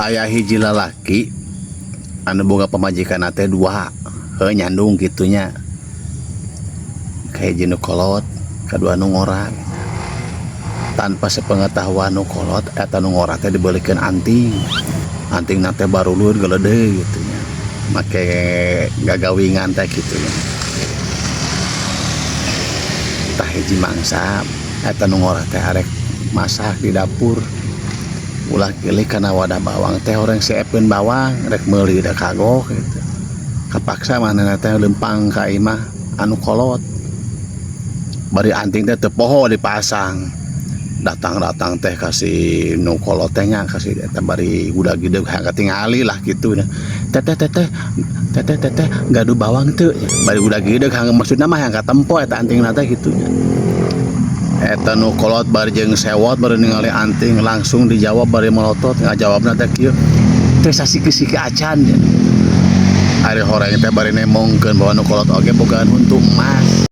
Ayah hiji lalaki anu boga pamajikan teh dua nyandung gitunya kayak jinu kolot kedua nu ngora tanpa sepengetahuan nu kolot eta nu ngora teh dibelikan anting nate baru luhur gelede gitunya make gagawingan teh gitunya tah hiji mangsa eta nu ngora teh arek masak di dapur ulah pilih karena wadah bawang teh orang siapin bawang rek meuli da kagok gitu kapaksa mana teh lempang ka imah anu kolot bari anting teh teu poho dipasang datang teh kasih nu kolot teh nya kasih eta bari udah gede hangga tingali lah gitu teteh gaduh bawang teu bari udah gede hangga maksudna mah hangga tempo eta antingna teh gitunya eta nu kolot bari jeung sewot bari ningali anting langsung dijawab bari melotot ngajawabna teh kieu teh sasiki-siki acan ya. Ari horeng teh bari nemongkeun bahwa nu kolot oge bogaan huntu emas